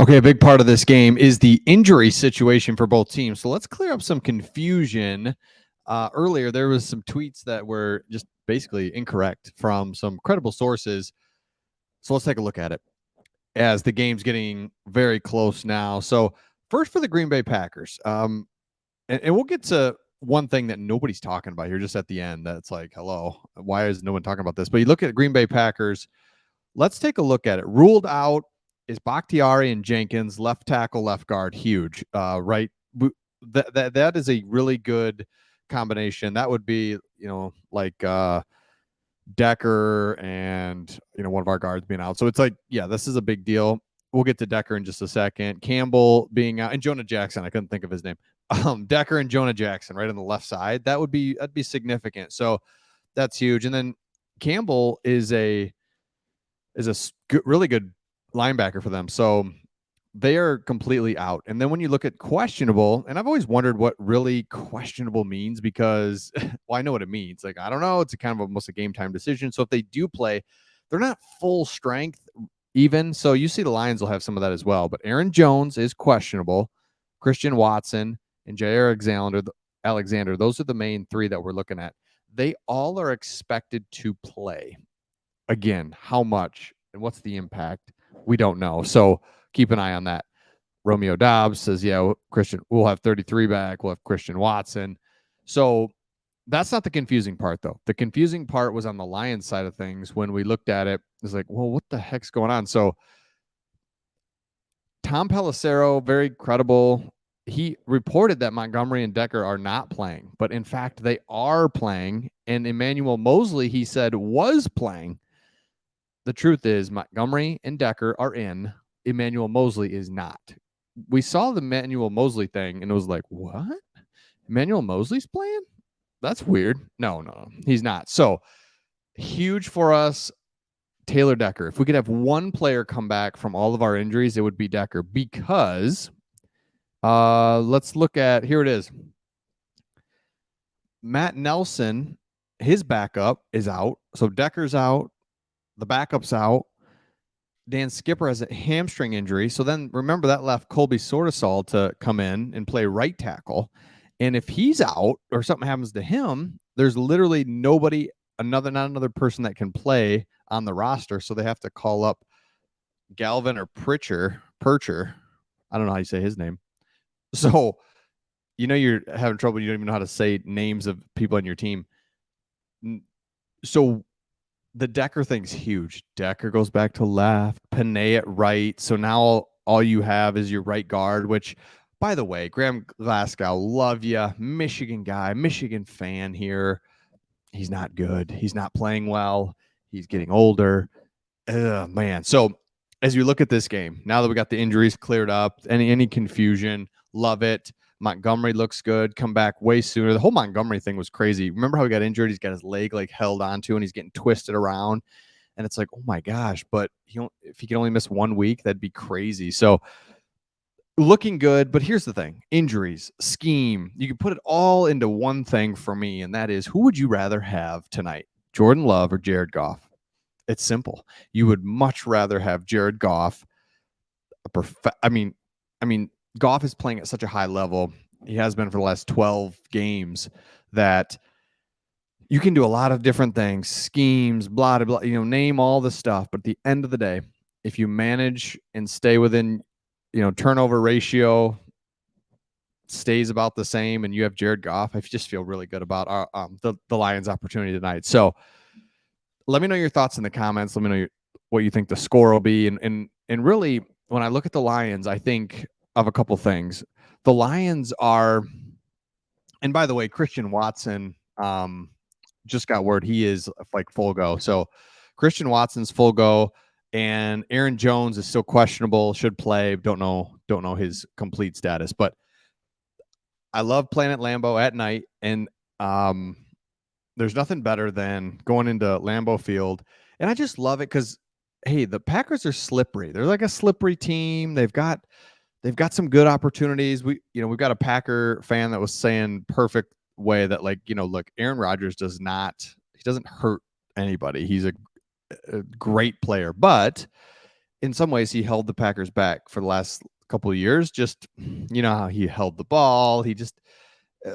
Okay, a big part of this game is the injury situation for both teams. So let's clear up some confusion. Earlier, there was some tweets that were just basically incorrect from some credible sources. So let's take a look at it as the game's getting very close now. So first for the Green Bay Packers, and we'll get to one thing that nobody's talking about here just at the end. That's like, hello, why is no one talking about this? But you look at Green Bay Packers. Let's take a look at it. Ruled out is Bakhtiari and Jenkins, left tackle, left guard, huge. Right, that is a really good combination. That would be, like Decker and one of our guards being out. So it's like, yeah, this is a big deal. We'll get to Decker in just a second. Campbell being out and Jonah Jackson. I couldn't think of his name. Decker and Jonah Jackson right on the left side. That'd be significant. So that's huge. And then Campbell is a really good linebacker for them. So they are completely out. And then when you look at questionable, and I've always wondered what really questionable means because, well, I know what it means. Like, I don't know. It's a kind of almost a game time decision. So if they do play, they're not full strength even. So you see the Lions will have some of that as well. But Aaron Jones is questionable. Christian Watson and Jair Alexander, those are the main three that we're looking at. They all are expected to play. Again, how much and what's the impact? We don't know. So keep an eye on that. Romeo Dobbs says, yeah, Christian, we'll have 33 back. We'll have Christian Watson. So that's not the confusing part, though. The confusing part was on the Lions side of things. When we looked at it, it's like, well, what the heck's going on? So Tom Pelissero, very credible. He reported that Montgomery and Decker are not playing, but in fact, they are playing. And Emmanuel Moseley, he said, was playing. The truth is Montgomery and Decker are in. Emmanuel Moseley is not. We saw the Emmanuel Moseley thing, and it was like, what? Emmanuel Moseley's playing? That's weird. No, he's not. So huge for us, Taylor Decker. If we could have one player come back from all of our injuries, it would be Decker because let's look at, here it is. Matt Nelson, his backup is out. So Decker's out. The backup's out. Dan Skipper has a hamstring injury. So then remember that left Colby Sortisol to come in and play right tackle. And if he's out or something happens to him, there's literally nobody, not another person that can play on the roster. So they have to call up Galvin or Percher. I don't know how you say his name. So, you're having trouble. You don't even know how to say names of people on your team. So the Decker thing's huge. Decker goes back to left, Panay at right. So now all you have is your right guard, which, by the way, Graham Glasgow, love you. Michigan guy, Michigan fan here. He's not good. He's not playing well. He's getting older. Man. So as you look at this game, now that we got the injuries cleared up, any confusion, love it. Montgomery looks good. Come back way sooner. The whole Montgomery thing was crazy. Remember how he got injured? He's got his leg like held onto and he's getting twisted around. And it's like, oh my gosh, but if he can only miss 1 week, that'd be crazy. So looking good. But here's the thing. Injuries, scheme. You can put it all into one thing for me. And that is, who would you rather have tonight? Jordan Love or Jared Goff? It's simple. You would much rather have Jared Goff. Goff is playing at such a high level. He has been for the last 12 games that you can do a lot of different things, schemes, blah, blah, blah, name all the stuff. But at the end of the day, if you manage and stay within, turnover ratio stays about the same and you have Jared Goff, I just feel really good about our, the Lions' opportunity tonight. So let me know your thoughts in the comments. Let me know what you think the score will be. And really, when I look at the Lions, I think of a couple things. The Lions are, and by the way, Christian Watson just got word he is like full go. So Christian Watson's full go, and Aaron Jones is still questionable, should play. Don't know his complete status, but I love playing at Lambeau at night, and there's nothing better than going into Lambeau Field, and I just love it because, hey, the Packers are slippery. They're like a slippery team. They've got some good opportunities. We've got a Packer fan that was saying perfect way that, like, look, Aaron Rodgers doesn't hurt anybody. He's a great player, but in some ways, he held the Packers back for the last couple of years. Just, you know, how he held the ball. It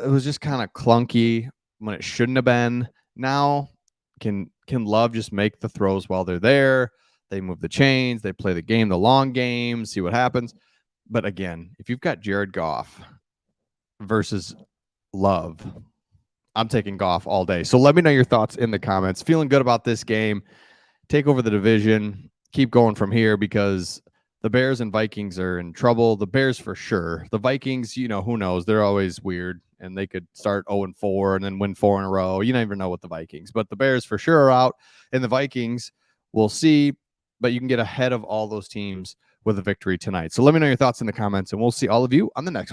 was just kind of clunky when it shouldn't have been. Now, can Love just make the throws while they're there? They move the chains, they play the game, the long game, see what happens. But again, if you've got Jared Goff versus Love, I'm taking Goff all day. So let me know your thoughts in the comments. Feeling good about this game. Take over the division. Keep going from here because the Bears and Vikings are in trouble. The Bears for sure. The Vikings, you know, who knows? They're always weird, and they could start 0-4 and then win 4 in a row. You never know with the Vikings. But the Bears for sure are out, and the Vikings, we'll see. But you can get ahead of all those teams with a victory tonight. So let me know your thoughts in the comments, and we'll see all of you on the next one.